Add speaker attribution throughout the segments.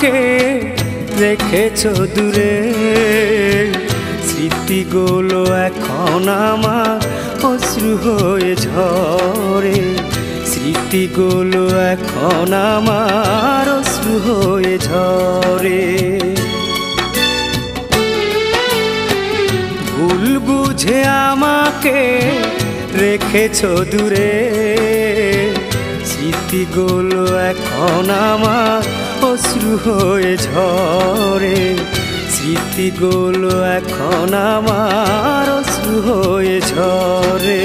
Speaker 1: আমাকে রেখেছো দূরে, স্মৃতিগুলো এখন আমার অশ্রু হয়ে ঝরে, স্মৃতিগুলো এখন আমার অশ্রু হয়ে ঝরে। ভুল বুঝে আমাকে রেখেছো দূরে, স্মৃতিগুলো এখন আমার অশ্রু হয়ে ঝরে, স্মৃতিগুলো এখন আমার অশ্রু হয়ে ঝরে।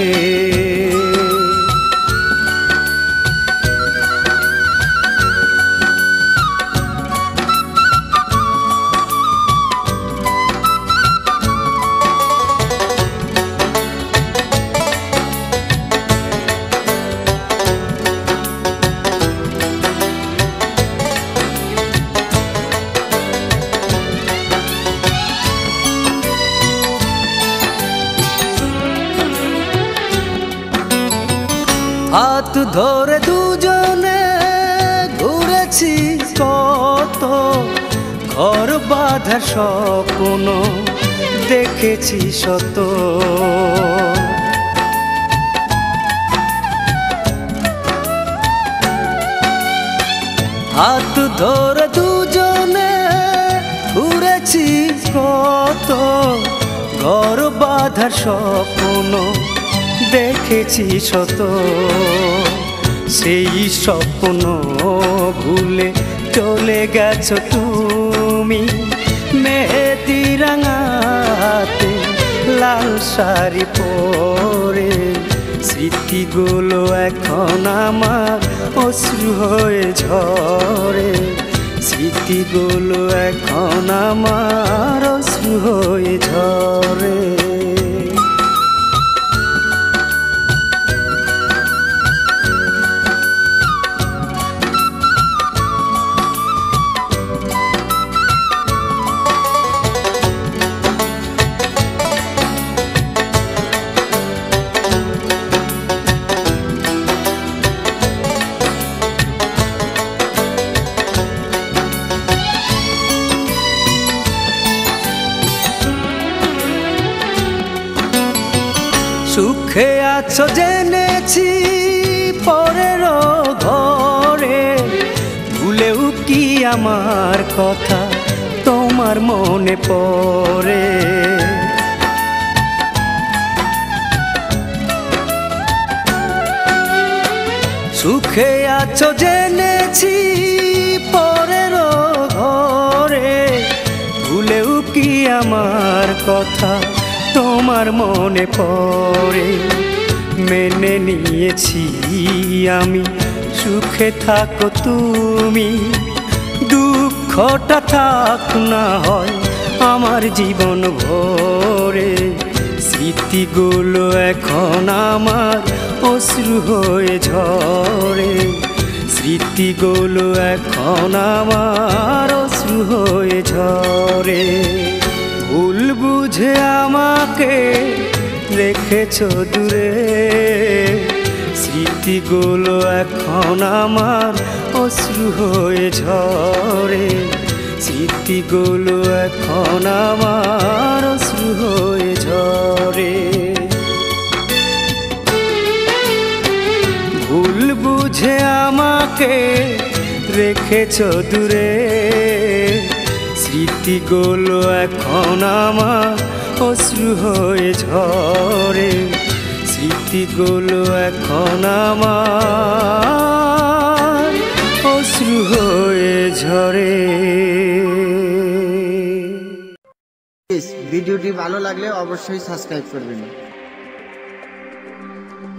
Speaker 1: হাত ধরে দুজনে ঘুরেছি কত, ঘর বাঁধা স্বপ্ন দেখেছি শত। হাত ধরে দুজনে ঘুরেছি কত, ঘর বাঁধা স্বপ্ন দেখেছি শত। সেই স্বপ্ন ভুলে চলে গেছো তুমি, মেহেদি রাঙাতে লাল শাড়ি পরে, স্মৃতিগুলো এখন আমার অশ্রু হয়ে ঝরে, স্মৃতিগুলো এখন আমার অশ্রু হয়ে ঝরে। সুখে আছো জেনেছি পরের ঘরে, ভুলেও কি আমার কথা তোমার মনে পড়ে। সুখে আছো জেনেছি পরের ঘরে, ভুলেও কি আমার কথা তোমার মনে পড়ে। মেনে নিয়েছি আমি সুখে থাকো তুমি, দুঃখটা থাক না হয় আমার জীবন ভরে, স্মৃতিগুলো এখন আমার অশ্রু হয়ে ঝরে, স্মৃতিগুলো এখন আমার অশ্রু হয়ে ঝরে। ভুল বুঝে আমাকে রেখেছো দূরে, স্মৃতিগুলো এখন আমার অশ্রু হয়ে ঝরে, স্মৃতিগুলো এখন আমার অশ্রু হয়ে ঝরে। ভুল বুঝে আমাকে রেখেছো দূরে, স্মৃতিগুলো এখন আমার অশ্রু হয়ে ঝরে, স্মৃতিগুলো এখন আমার অশ্রু হয়ে ঝরে।
Speaker 2: ভিডিওটি ভালো লাগলে অবশ্যই সাবস্ক্রাইব করবেন।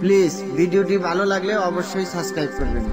Speaker 2: প্লিজ ভিডিওটি ভালো লাগলে অবশ্যই সাবস্ক্রাইব করবেন।